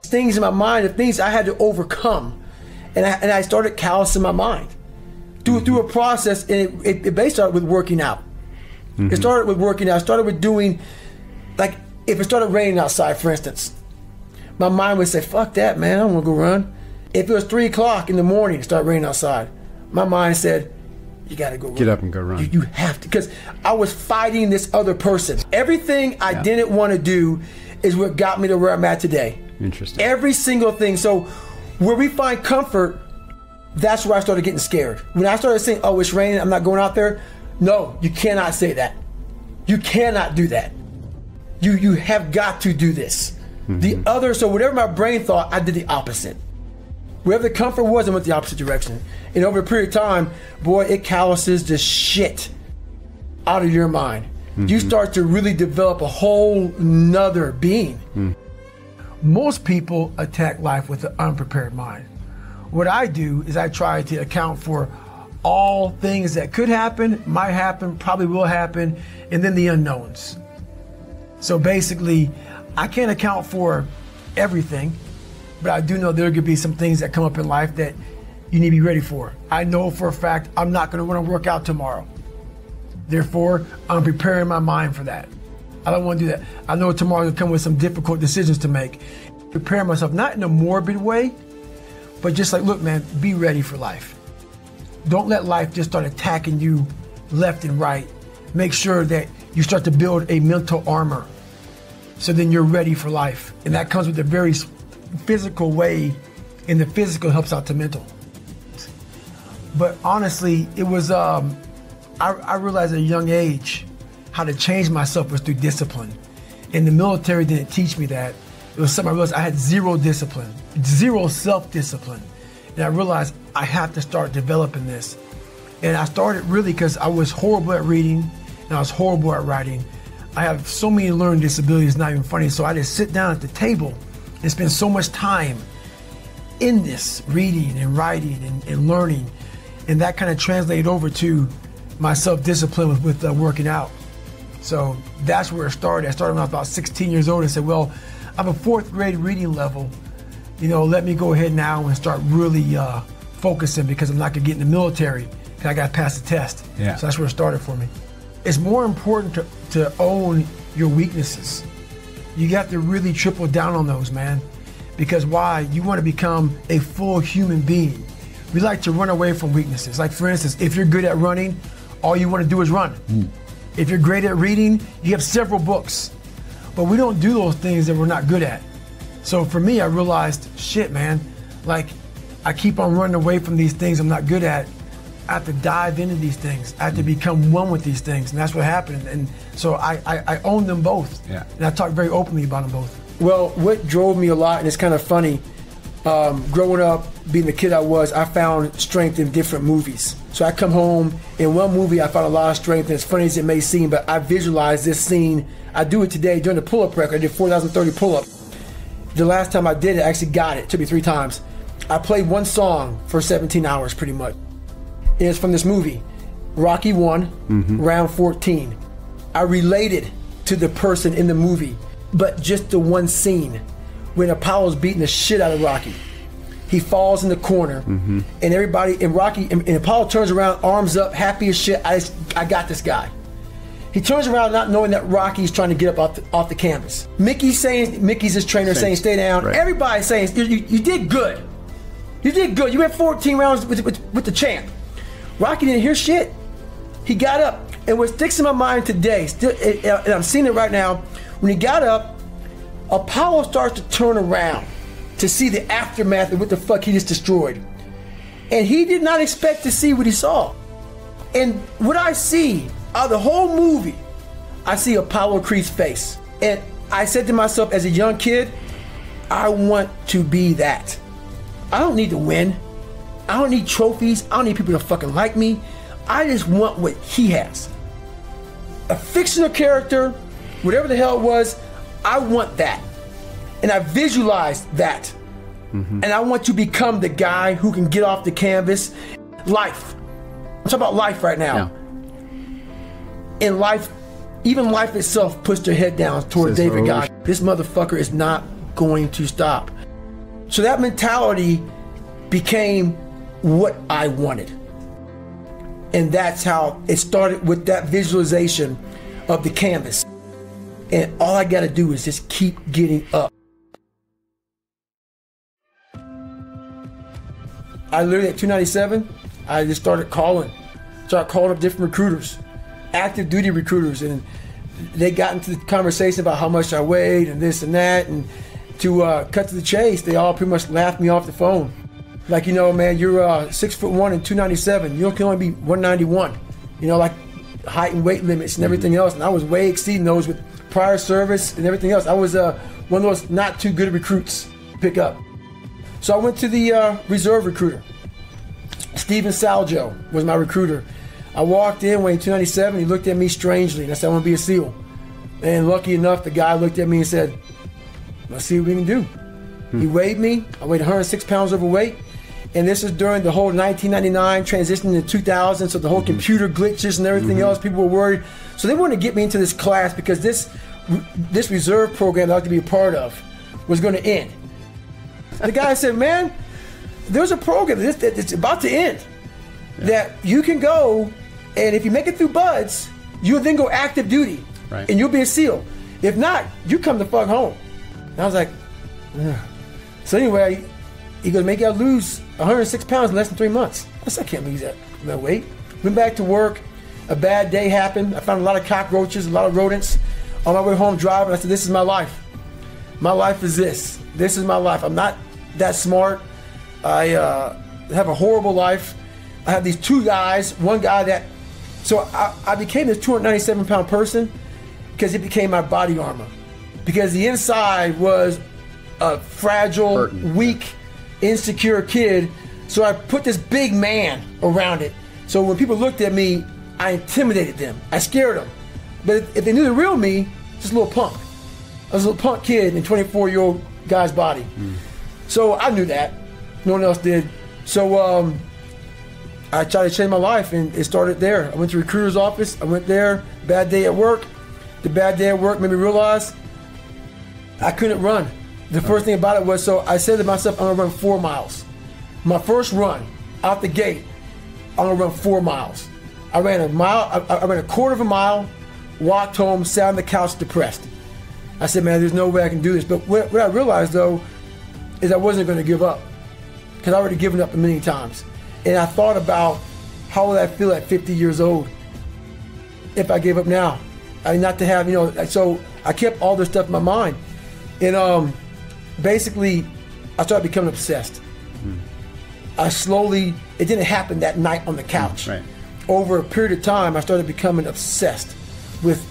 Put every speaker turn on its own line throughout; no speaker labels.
things in my mind, the things I had to overcome. And I started callousing my mind through a process, and it basically started with working out. It started with working out. It started with doing, like, if it started raining outside, for instance, my mind would say, fuck that, man, I don't want to go run. If it was 3 o'clock in the morning, it started raining outside, my mind said, you got to go run.
Get up and go run.
You have to, because I was fighting this other person. Everything I didn't want to do is what got me to where I'm at today.
Interesting.
Every single thing. So where we find comfort, that's where I started getting scared. When I started saying, oh, it's raining, I'm not going out there. No, you cannot say that. You cannot do that. You have got to do this. The other, so whatever my brain thought, I did the opposite. Wherever the comfort was, I went the opposite direction. And over a period of time, boy, it calluses the shit out of your mind. You start to really develop a whole nother being. Most people attack life with an unprepared mind. What I do is I try to account for all things that could happen, might happen, probably will happen, and then the unknowns. So basically, I can't account for everything, but I do know there could be some things that come up in life that you need to be ready for. I know for a fact I'm not going to want to work out tomorrow. Therefore, I'm preparing my mind for that. I don't want to do that. I know tomorrow will come with some difficult decisions to make. Prepare myself, not in a morbid way, but just like, look, man, be ready for life. Don't let life just start attacking you left and right. Make sure that you start to build a mental armor so then you're ready for life. And that comes with a very physical way, and the physical helps out the mental. But honestly, it was, I realized at a young age how to change myself was through discipline. And the military didn't teach me that. It was something I realized I had zero discipline, zero self-discipline. And I realized I have to start developing this. And I started really because I was horrible at reading and I was horrible at writing. I have so many learning disabilities, not even funny. So I just sit down at the table and spend so much time in this, reading and writing and learning. And that kind of translated over to my self-discipline with working out. So that's where it started. I started when I was about 16 years old and said, well, I'm a 4th grade reading level. You know, let me go ahead now and start really focusing, because I'm not gonna get in the military because I got to pass the test.
Yeah. So
that's where it started for me. It's more important to own your weaknesses. You got to really triple down on those, man. Because why? You want to become a full human being. We like to run away from weaknesses. Like, for instance, if you're good at running, all you want to do is run. If you're great at reading, you have several books. But we don't do those things that we're not good at. So for me, I realized, shit, man, like, I keep on running away from these things I'm not good at. I have to dive into these things. I have to become one with these things, and that's what happened. And so I own them both.
Yeah.
And I talk very openly about them both. Well, what drove me a lot, and it's kind of funny, growing up, being the kid I was, I found strength in different movies. So I come home, in one movie I found a lot of strength, and as funny as it may seem, but I visualized this scene. I do it today during the pull-up record. I did 4,030 pull-ups. The last time I did it, I actually got it. It took me 3 times. I played one song for 17 hours pretty much. And it's from this movie, Rocky 1, round 14. I related to the person in the movie, but just the one scene when Apollo's beating the shit out of Rocky. He falls in the corner, and everybody, and Rocky, and Apollo turns around, arms up, happy as shit. I got this guy. He turns around not knowing that Rocky's trying to get up off the canvas. Mickey's his trainer, saying stay down. Right. Everybody's saying, you did good. You did good. You went 14 rounds with the champ. Rocky didn't hear shit. He got up. And what sticks in my mind today, and I'm seeing it right now, when he got up, Apollo starts to turn around to see the aftermath of what the fuck he just destroyed. And he did not expect to see what he saw. And what I see out of the whole movie, I see Apollo Creed's face. And I said to myself as a young kid, I want to be that. I don't need to win. I don't need trophies. I don't need people to fucking like me. I just want what he has. A fictional character, whatever the hell it was, I want that. And I visualized that. And I want to become the guy who can get off the canvas. Life. I'm talking about life right now. In life, even life itself puts their head down toward David Goggins. This motherfucker is not going to stop. So that mentality became what I wanted. And that's how it started, with that visualization of the canvas. And all I got to do is just keep getting up. I literally, at 297, I just started calling up different recruiters, active duty recruiters, and they got into the conversation about how much I weighed and this and that, and to cut to the chase, they all pretty much laughed me off the phone. Like, you know, man, you're 6'1" and 297. You can only be 191. You know, like height and weight limits and everything else. And I was way exceeding those with prior service and everything else. I was one of those not too good recruits to pick up. So I went to the reserve recruiter. Steven Saljo was my recruiter. I walked in weighing 297. He looked at me strangely, and I said, I want to be a SEAL. And lucky enough, the guy looked at me and said, let's see what we can do. He weighed me. I weighed 106 pounds overweight. And this is during the whole 1999 transition to 2000, so the whole computer glitches and everything else. People were worried. So they wanted to get me into this class because this reserve program that I like to be a part of was going to end. The guy said, man, there's a program that's about to end that you can go, and if you make it through BUDS, you'll then go active duty, and you'll be a SEAL. If not, you come the fuck home. And I was like, ugh. So anyway, he goes, make you lose 106 pounds in less than 3 months. I said, I can't lose that weight. Went back to work. A bad day happened. I found a lot of cockroaches, a lot of rodents. On my way home driving, I said, this is my life. My life is this. This is my life. I'm not that smart. I have a horrible life. I have these two guys, one guy that... So I became this 297-pound person because it became my body armor. Because the inside was a fragile, weak, insecure kid. So I put this big man around it. So when people looked at me, I intimidated them. I scared them. But if they knew the real me, just a little punk. I was a little punk kid in a 24-year-old guy's body. So I knew that. No one else did. So I tried to change my life, and it started there. I went to the recruiter's office. I went there. Bad day at work. The bad day at work made me realize I couldn't run. The first thing about it was, so I said to myself, I'm going to run 4 miles. My first run, out the gate, I'm going to run 4 miles. I ran a mile. I ran a quarter of a mile, walked home, sat on the couch depressed. I said, man, there's no way I can do this. But what I realized, though, is I wasn't going to give up, because I already given up a million times. And I thought about how would I feel at 50 years old if I gave up now. I mean, not to have, so I kept all this stuff in my mind. And basically, I started becoming obsessed. I slowly, it didn't happen that night on the couch. Over a period of time, I started becoming obsessed with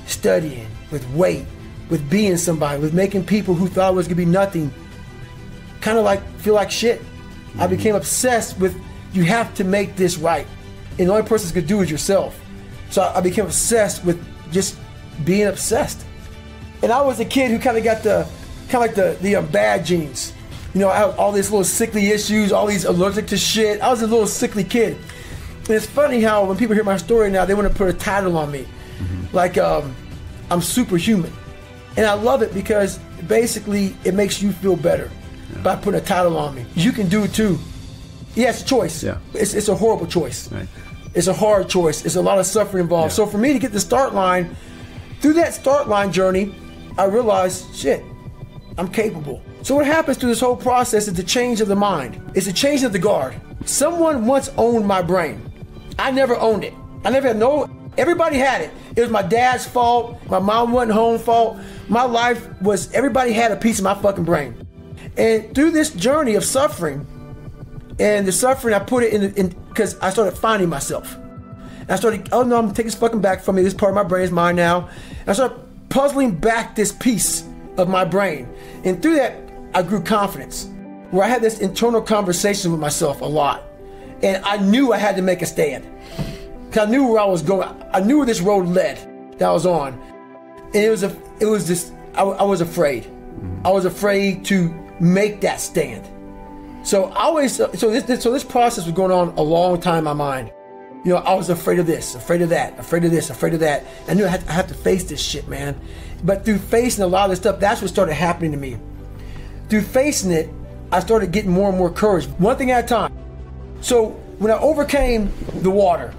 studying, with weight, with being somebody, with making people who thought I was going to be nothing kind of like feel like shit. I became obsessed with, you have to make this right. And the only person that's going to do it is yourself. So I became obsessed with just being obsessed. And I was a kid who kind of got the bad genes. I had all these little sickly issues, all these allergic to shit. I was a little sickly kid. And it's funny how when people hear my story now, they want to put a title on me. Like I'm superhuman. And I love it because basically it makes you feel better by putting a title on me. You can do it too. Yeah, it's a choice. It's a horrible choice. It's a hard choice. It's a lot of suffering involved. So for me to get the start line, through that start line journey, I realized, shit, I'm capable. So what happens through this whole process is the change of the mind. It's the change of the guard. Someone once owned my brain. I never owned it. I never had everybody had it. It was my dad's fault. My mom wasn't home fault. My life was, everybody had a piece of my fucking brain. And through this journey of suffering, and the suffering, I put it in because I started finding myself. And I started, oh no, I'm taking this fucking back from me. This part of my brain is mine now. And I started puzzling back this piece of my brain. And through that, I grew confidence, where I had this internal conversation with myself a lot. And I knew I had to make a stand. Because I knew where I was going. I knew where this road led that I was on. And I was afraid. I was afraid to make that stand. So this process was going on a long time in my mind. I was afraid of this, afraid of that, afraid of this, afraid of that. I knew I had to face this shit, man. But through facing a lot of this stuff, that's what started happening to me. through facing it, I started getting more and more courage, one thing at a time. So when I overcame the water,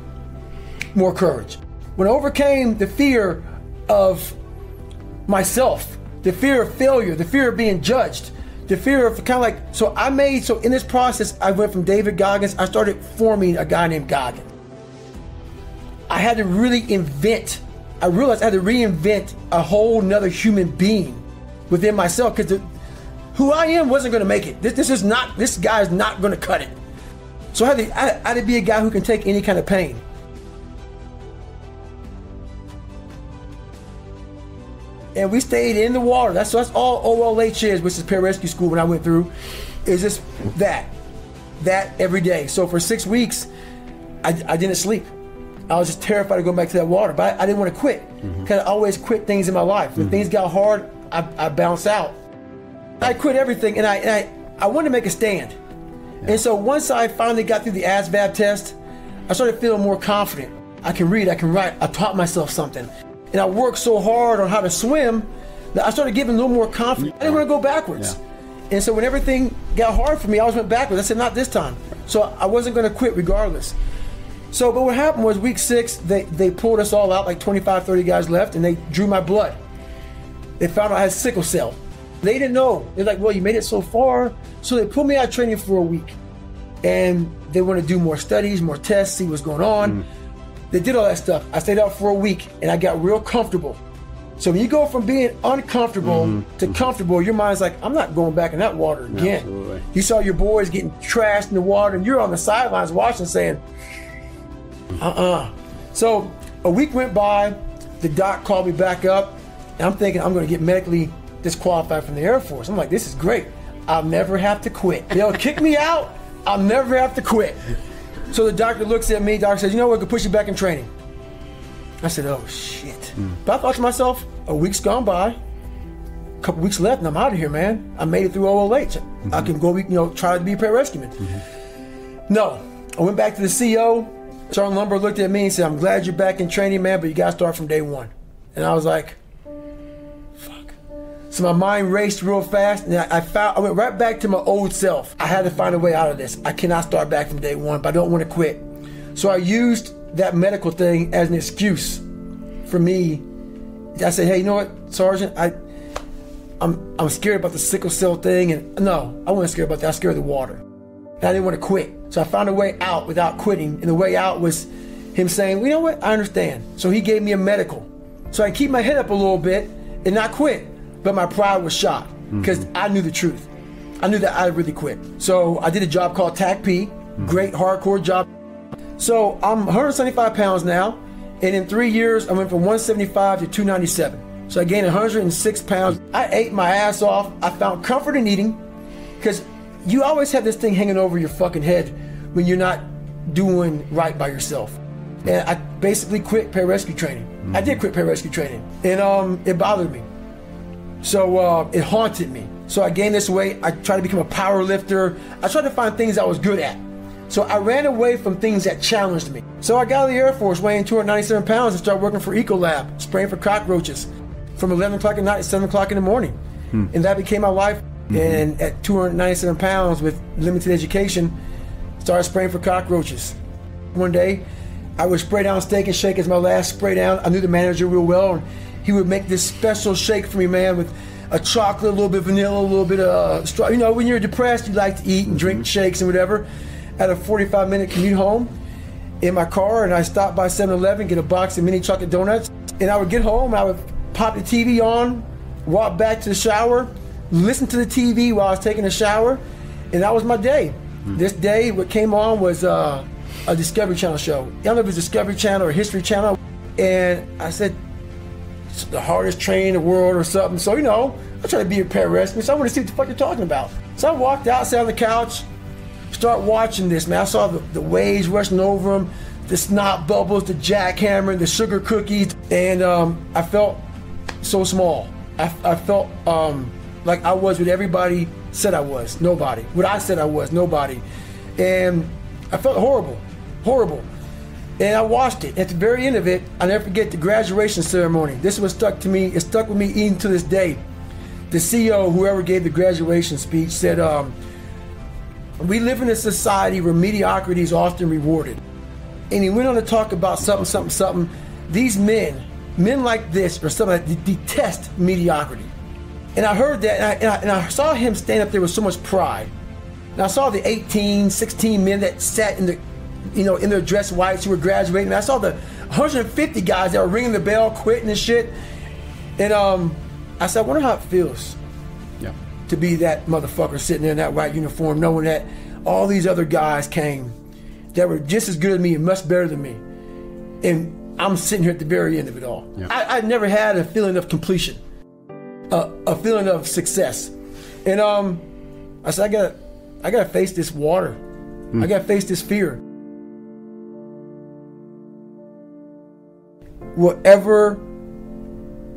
more courage. When I overcame the fear of myself, the fear of failure, the fear of being judged, the fear of kind of like, so in this process, I went from David Goggins, I started forming a guy named Goggins. I had to really I realized I had to reinvent a whole nother human being within myself, because who I am wasn't going to make it. This guy is not going to cut it. So I had to be a guy who can take any kind of pain. And we stayed in the water. That's all OLH is, which is pararescue school when I went through, is just that every day. So for 6 weeks, I didn't sleep. I was just terrified of going back to that water, but I didn't want to quit, because I always quit things in my life. When things got hard, I bounced out. I quit everything, and I wanted to make a stand. Yeah. And so once I finally got through the ASVAB test, I started feeling more confident. I can read, I can write, I taught myself something. And I worked so hard on how to swim that I started getting a little more confident. I didn't want to go backwards. Yeah. And so when everything got hard for me, I always went backwards. I said, not this time. So I wasn't going to quit regardless. So, but what happened was week 6, they pulled us all out, like 25, 30 guys left, and they drew my blood. They found out I had sickle cell. They didn't know. They're like, well, you made it so far. So they pulled me out of training for a week. And they want to do more studies, more tests, see what's going on. They did all that stuff. I stayed out for a week, and I got real comfortable. So when you go from being uncomfortable to comfortable, your mind's like, I'm not going back in that water again.
Absolutely.
You saw your boys getting trashed in the water, and you're on the sidelines watching saying, So a week went by, the doc called me back up, and I'm thinking I'm going to get medically disqualified from the Air Force. I'm like, this is great. I'll never have to quit. They'll kick me out. I'll never have to quit. So the doctor looks at me, doctor says, you know what, we can push you back in training. I said, oh shit. But I thought to myself, a week's gone by, a couple weeks left, and I'm out of here, man. I made it through OLH. I can go, try to be a pararescueman. No, I went back to the CO. Sergeant Lumber looked at me and said, I'm glad you're back in training, man, but you got to start from day one. And I was like, fuck. So my mind raced real fast, and I went right back to my old self. I had to find a way out of this. I cannot start back from day one, but I don't want to quit. So I used that medical thing as an excuse for me. I said, hey, you know what, Sergeant, I'm scared about the sickle cell thing, and no, I wasn't scared about that. I was scared of the water. And I didn't want to quit. So I found a way out without quitting. And the way out was him saying, well, you know what? I understand. So he gave me a medical. So I keep my head up a little bit and not quit. But my pride was shot because I knew the truth. I knew that I really quit. So I did a job called TAC-P. Great hardcore job. So I'm 175 pounds now. And in 3 years, I went from 175 to 297. So I gained 106 pounds. I ate my ass off. I found comfort in eating, because you always have this thing hanging over your fucking head when you're not doing right by yourself. And I basically quit pararescue training. I did quit pararescue training. And it bothered me. So it haunted me. So I gained this weight. I tried to become a power lifter. I tried to find things I was good at. So I ran away from things that challenged me. So I got out of the Air Force weighing 297 pounds and started working for Ecolab, spraying for cockroaches from 11 o'clock at night to 7 o'clock in the morning. And that became my life. And at 297 pounds with limited education, started spraying for cockroaches. One day, I would spray down Steak and Shake as my last spray down. I knew the manager real well, and he would make this special shake for me, man, with a chocolate, a little bit of vanilla, a little bit of straw. You know, when you're depressed, you like to eat and drink shakes and whatever. I had a 45-minute commute home in my car, and I stopped by 7-Eleven, get a box of mini chocolate donuts, and I would get home, I would pop the TV on, walk back to the shower, listen to the TV while I was taking a shower, and that was my day. This day, what came on was a Discovery Channel show. I don't know if it was Discovery Channel or History Channel, and I said, it's the hardest train in the world or something. So, I try to be a pararescue, so I want to see what the fuck you're talking about. So I walked out, sat on the couch, start watching this, man. I saw the waves rushing over them, the snot bubbles, the jackhammer, the sugar cookies, and I felt so small. I felt like I was what everybody said I was, nobody. What I said I was, nobody. And I felt horrible. And I watched it. At the very end of it, I'll never forget the graduation ceremony. This was stuck to me. It stuck with me even to this day. the CEO, whoever gave the graduation speech, said, we live in a society where mediocrity is often rewarded. And he went on to talk about something. These men like this are some that detest mediocrity. And I heard that, and I saw him stand up there with so much pride. And I saw the 18, 16 men that sat in the, in their dress whites who were graduating. And I saw the 150 guys that were ringing the bell, quitting and shit. And I said, I wonder how it feels to be that motherfucker sitting there in that white uniform, knowing that all these other guys came that were just as good as me and much better than me. And I'm sitting here at the very end of it all. Yeah. I never had a feeling of completion, a feeling of success. And I said, I gotta face this water. I gotta face this fear. Whatever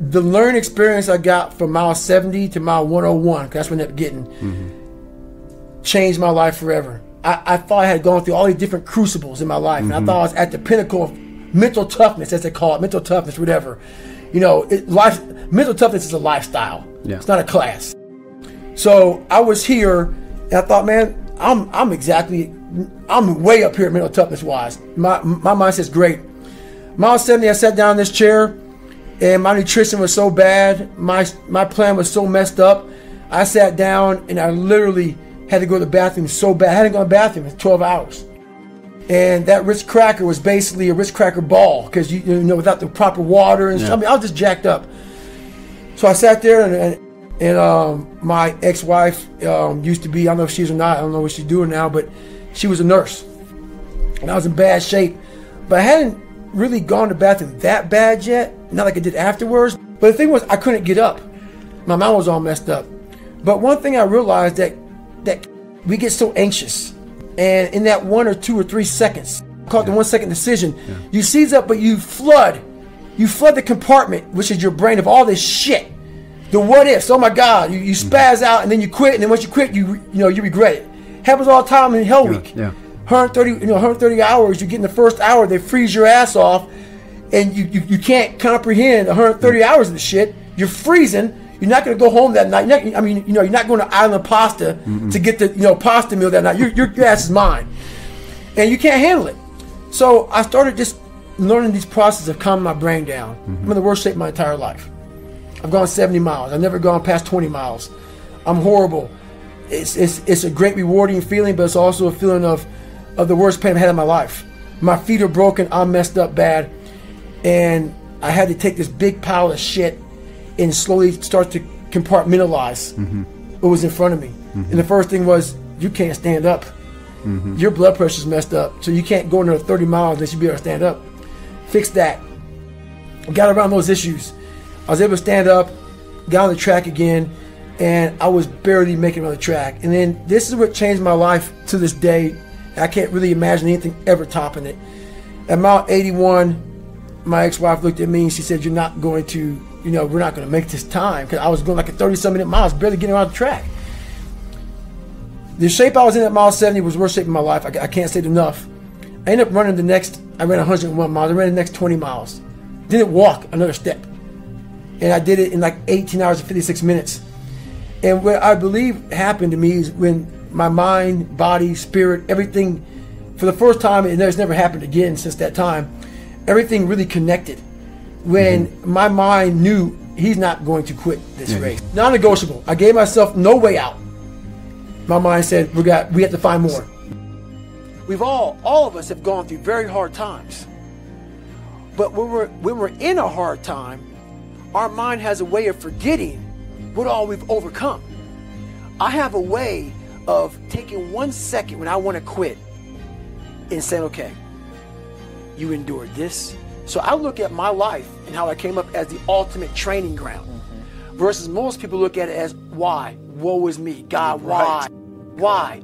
the learning experience I got from mile 70 to mile 101, because that's what I ended up getting, changed my life forever. I thought I had gone through all these different crucibles in my life, and I thought I was at the pinnacle of mental toughness, as they call it, mental toughness, whatever. Mental toughness is a lifestyle. Yeah. It's not a class. So I was here, and I thought, man, I'm way up here mental toughness wise. My mind says great. Mile 70, I sat down in this chair, and my nutrition was so bad, my plan was so messed up. I sat down and I literally had to go to the bathroom so bad. I hadn't gone to the bathroom in 12 hours. And that Ritz cracker was basically a Ritz cracker ball, because without the proper water and stuff. I mean, I was just jacked up. So I sat there, and my ex-wife used to be, I don't know if she's or not, I don't know what she's doing now, but she was a nurse. And I was in bad shape. But I hadn't really gone to the bathroom that bad yet, not like I did afterwards. But the thing was, I couldn't get up. My mind was all messed up. But one thing I realized that we get so anxious, and in that 1 or 2 or 3 seconds, called the 1 second decision, you seize up, but you flood the compartment, which is your brain, of all this shit. The what ifs, oh my God, you spaz out, and then you quit, and then once you quit, you regret it. Happens all the time in Hell Week. 130 hours, you get in the first hour, they freeze your ass off, and you can't comprehend 130 hours of the shit. You're freezing. You're not going to go home that night. You're not going to Island Pasta to get the pasta meal that night. Your ass is mine, and you can't handle it. So I started just learning these processes of calming my brain down. I'm in the worst shape of my entire life. I've gone 70 miles. I've never gone past 20 miles. I'm horrible. It's a great rewarding feeling, but it's also a feeling of the worst pain I've had in my life. My feet are broken. I'm messed up bad, and I had to take this big pile of shit and slowly start to compartmentalize what was in front of me. And the first thing was, you can't stand up. Your blood pressure's messed up, so you can't go another 30 miles unless you be able to stand up. Fix that. Got around those issues. I was able to stand up, got on the track again, and I was barely making it on the track. And then this is what changed my life to this day. I can't really imagine anything ever topping it. At mile 81, my ex-wife looked at me and she said, you're not going to, we're not going to make this time, because I was going like a 30-some minute miles, barely getting around the track. The shape I was in at mile 70 was the worst shape of my life. I can't say it enough. I ended up running I ran 101 miles. I ran the next 20 miles. Didn't walk another step. And I did it in like 18 hours and 56 minutes. And what I believe happened to me is when my mind, body, spirit, everything, for the first time, and it's never happened again since that time, everything really connected. When my mind knew he's not going to quit this race. Non-negotiable. I gave myself no way out. My mind said, we have to find more. We've all of us have gone through very hard times. But when we're in a hard time, our mind has a way of forgetting what all we've overcome. I have a way of taking 1 second when I want to quit and saying, okay, you endured this. So I look at my life and how I came up as the ultimate training ground versus most people look at it as why? Woe is me. God, why? Why?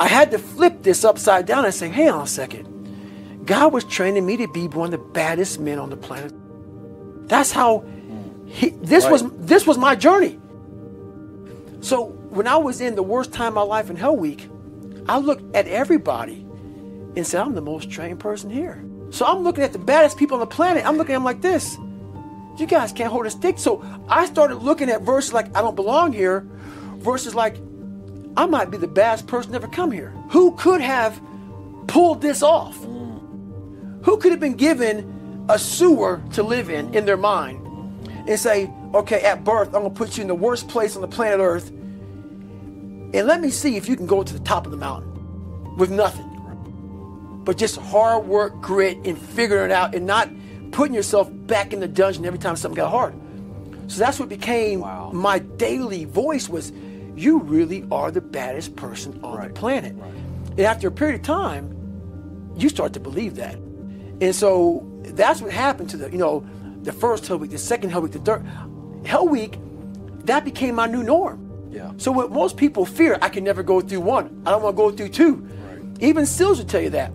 I had to flip this upside down and say, hang on a second. God was training me to be one of the baddest men on the planet. That's how this was my journey. So when I was in the worst time of my life in Hell Week, I looked at everybody and said, I'm the most trained person here. So I'm looking at the baddest people on the planet. I'm looking at them like this. You guys can't hold a stick. So I started looking at verses like, I don't belong here, versus like, I might be the baddest person to ever come here. Who could have pulled this off? Who could have been given a sewer to live in their mind and say, okay, at birth, I'm gonna put you in the worst place on the planet Earth, and let me see if you can go to the top of the mountain with nothing. But just hard work, grit, and figuring it out, and not putting yourself back in the dungeon every time something got hard. So that's what became my daily voice was, you really are the baddest person on the planet. And after a period of time, you start to believe that. And so that's what happened to the first Hell Week, the second Hell Week, the third Hell Week. That became my new norm. Yeah. So what most people fear, I can never go through one. I don't want to go through two. Right. Even SEALs will tell you that.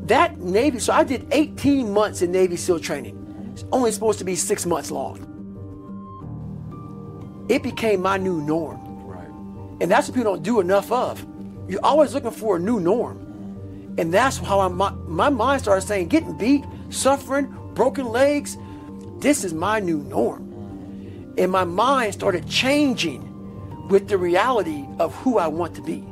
That Navy, so I did 18 months in Navy SEAL training. It's only supposed to be 6 months long. It became my new norm. Right. And that's what people don't do enough of. You're always looking for a new norm. And that's how my mind started saying, getting beat, suffering, broken legs, this is my new norm. And my mind started changing with the reality of who I want to be.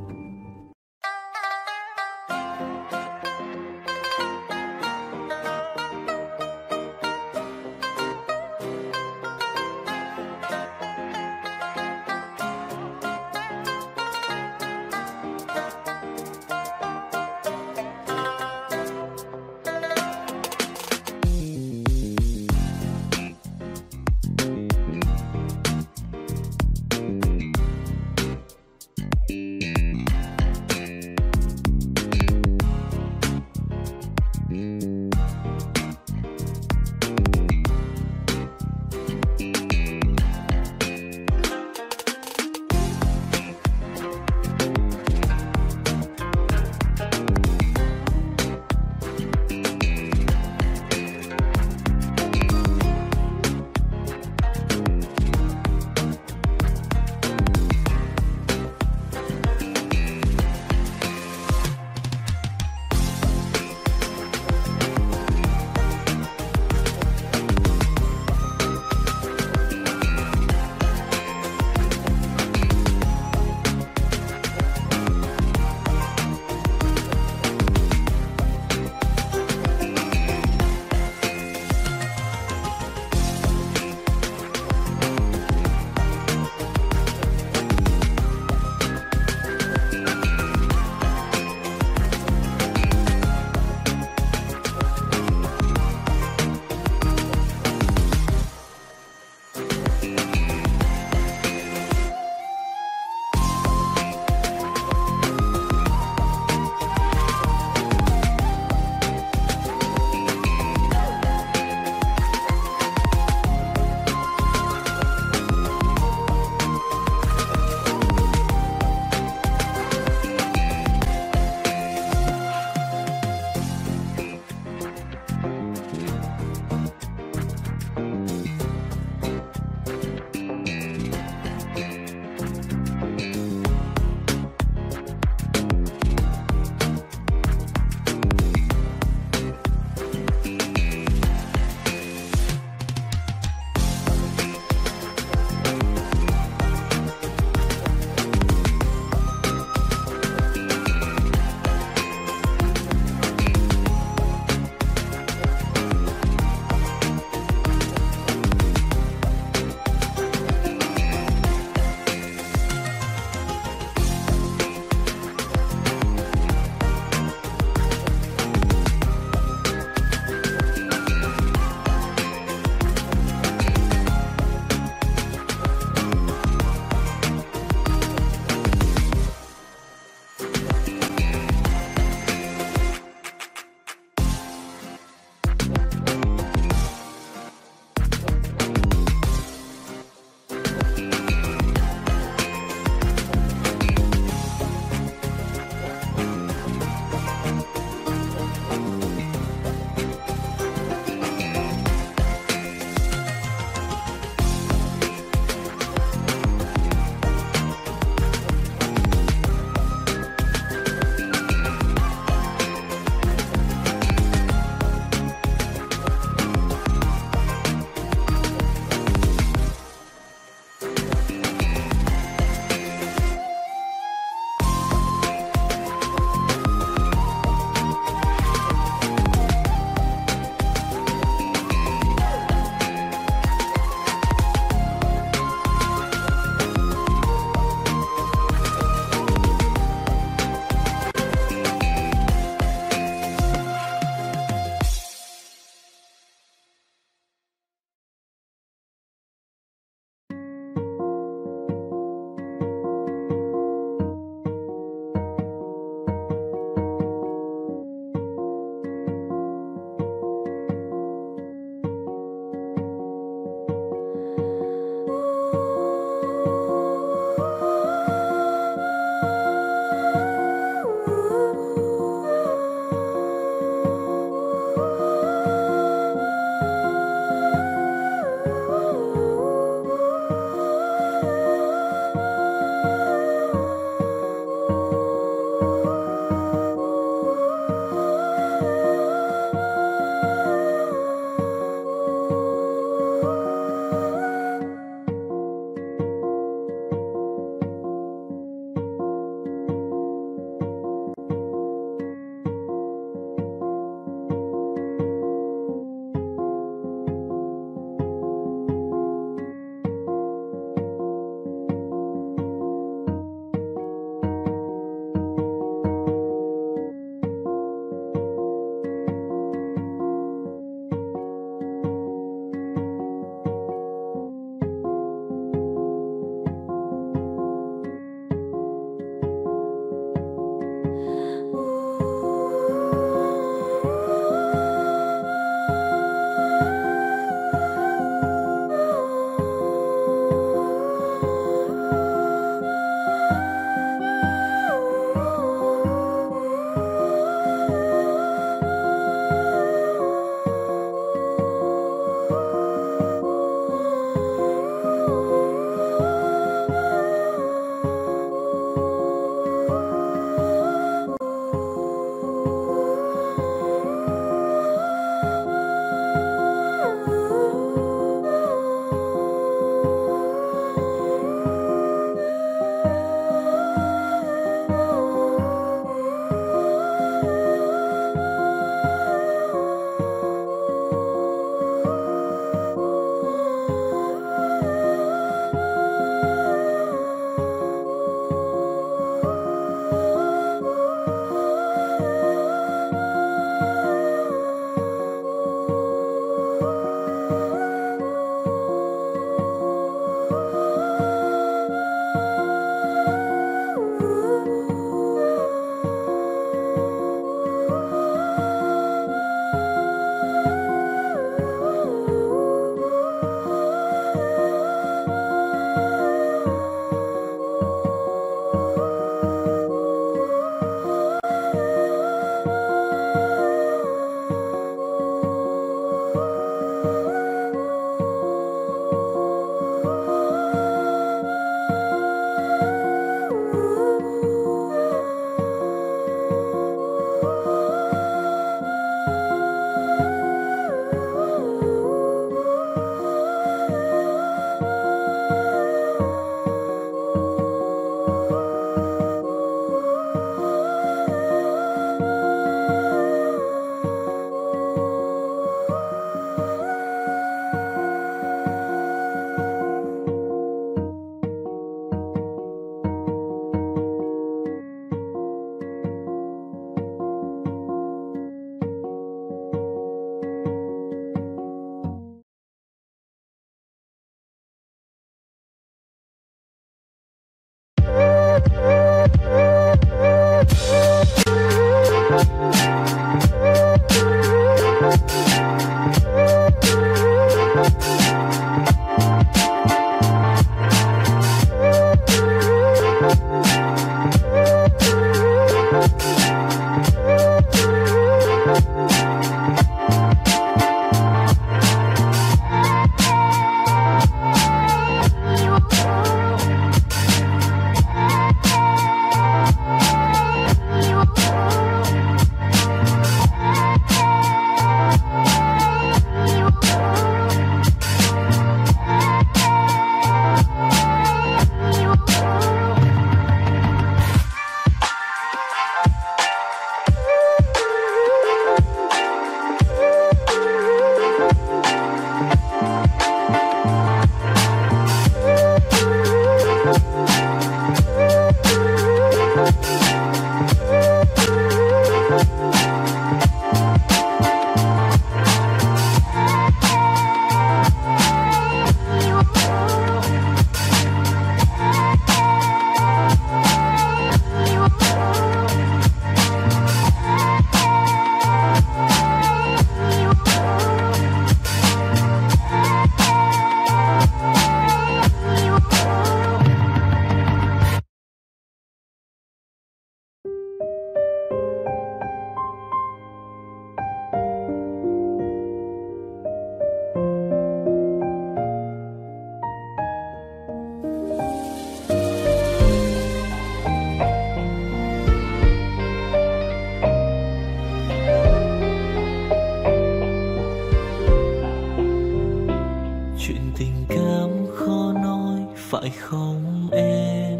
phải không em?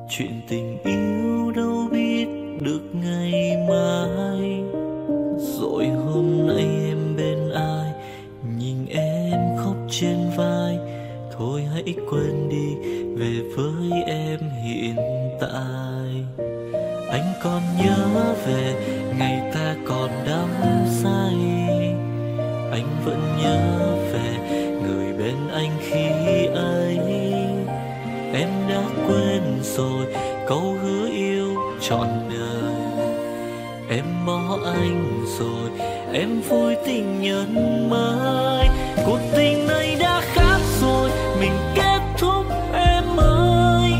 Chuyện tình yêu đâu biết được ngày mai. Rồi hôm nay em bên ai, nhìn em khóc trên vai. Thôi hãy quên đi, về với em hiện tại. Anh còn nhớ về ngày ta còn đắm say. Anh vẫn nhớ về người bên anh khi ấy. Em đã quên rồi câu hứa yêu trọn đời. Em bỏ anh rồi, em vui tình nhân mới. Cuộc tình này đã khác rồi, mình kết thúc em ơi.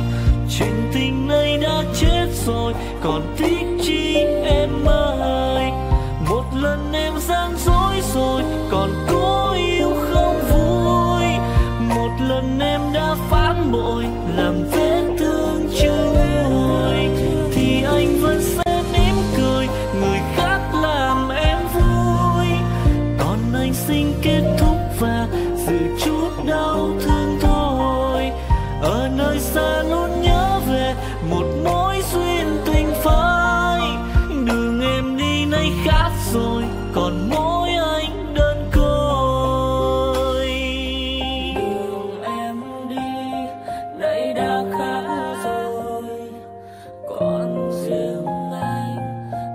Chuyện tình này đã chết rồi, còn tiếc chi em ơi. Một lần em gian dối rồi, còn cố yêu không vui. Một lần em đã phản bội, làm vết thương chưa nguôi. Thì anh vẫn sẽ mỉm cười, người khác làm em vui. Còn anh xin kết thúc và giữ chút đau thương thôi. Ở nơi xa luôn nhớ về một mối duyên tình phai. Đường em đi nay khác rồi, còn mỗi anh đơn côi.
Đường em đi nay đã khác rồi, còn riêng anh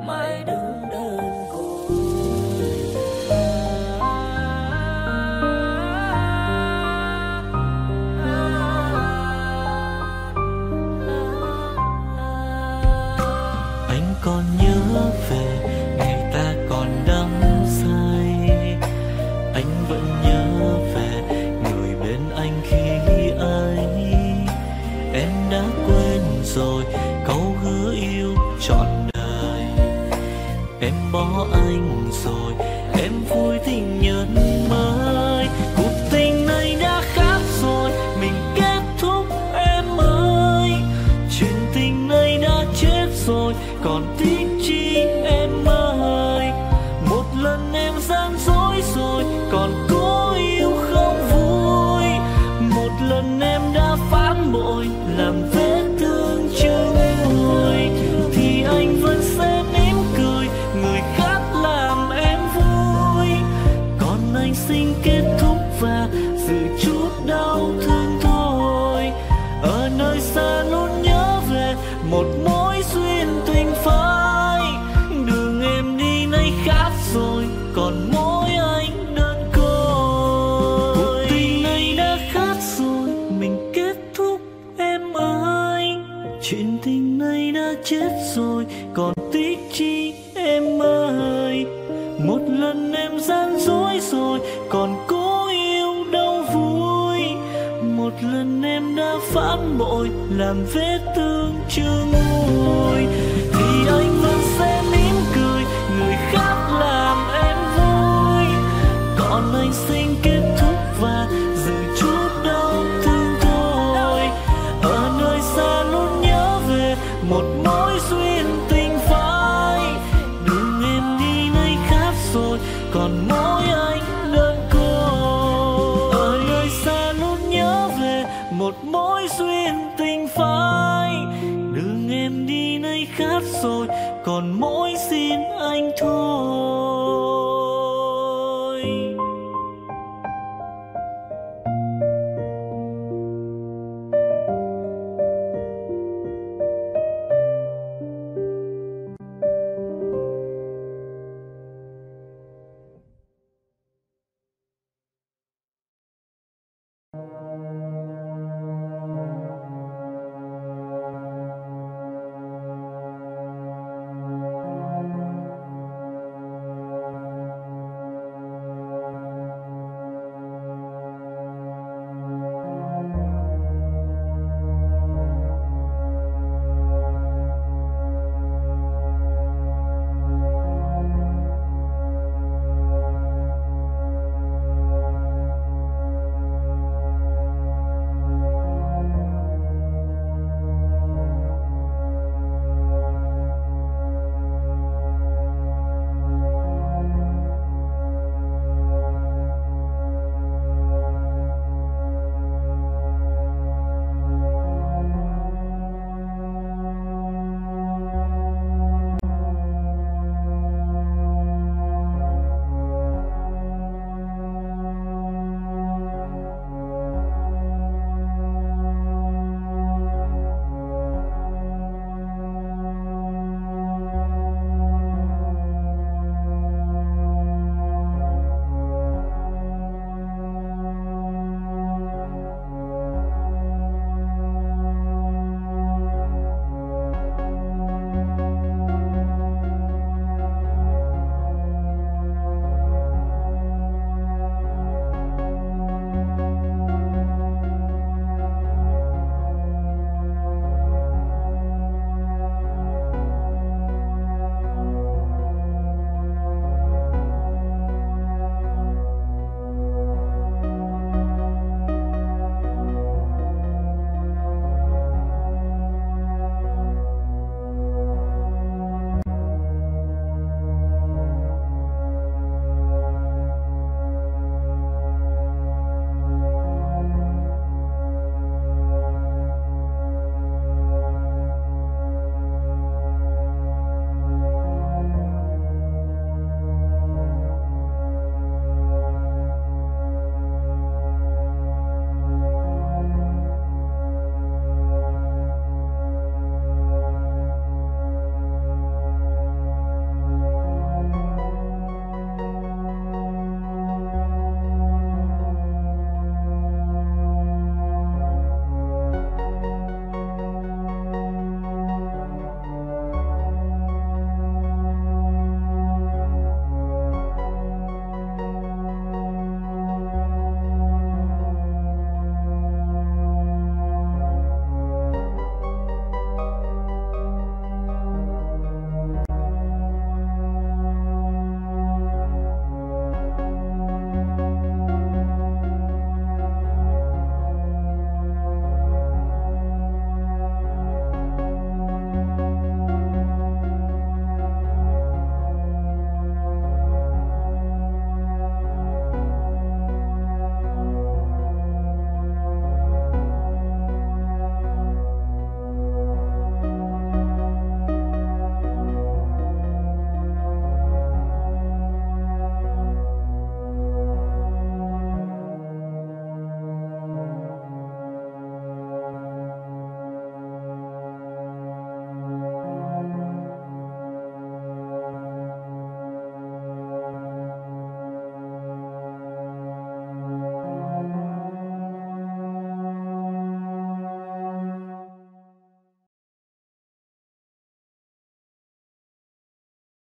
mãi đứng đơn côi.
Anh còn nhớ về ngày ta còn đắm say. Anh vẫn nhớ về người bên anh khi ấy. Em đã quên rồi câu hứa yêu trọn đời. Em bỏ anh rồi, em vui tình nhân mới. Cuộc tình này đã khác rồi, mình kết thúc em ơi. Chuyện tình này đã chết rồi, còn tiếc chi em ơi. Một lần em gian dối rồi, còn cố yêu không vui. Một lần em đã phản bội, làm vết thương chưa nguôi. Thì anh vẫn sẽ mỉm cười, người khác làm em vui. Còn anh xin kết thúc và giữ chút đau thương thôi. Ở nơi xa luôn nhớ về một mối duyên tình phai. Đường em đi nay khác rồi, còn mỗi anh đơn côi. Cuộc tình này đã khác rồi, mình kết thúc em ơi. Chuyện tình này đã chết rồi, còn tiếc chi em ơi. Một lần em gian dối rồi, còn cố yêu đâu vui. Một lần em đã phản bội, làm vết thương chưa nguôi. Thì anh vẫn sẽ mỉm cười, người khác làm em vui. Còn anh xin kết thúc và giữ chút đau thương thôi. Ở nơi xa luôn nhớ về một mối duyên tình phai. Đường em đi nay khác rồi, còn mỗi anh đơn côi. Ở nơi xa luôn nhớ về một mối duyên tình phai. Đường em đi nay khác rồi, còn mỗi xin anh thôi.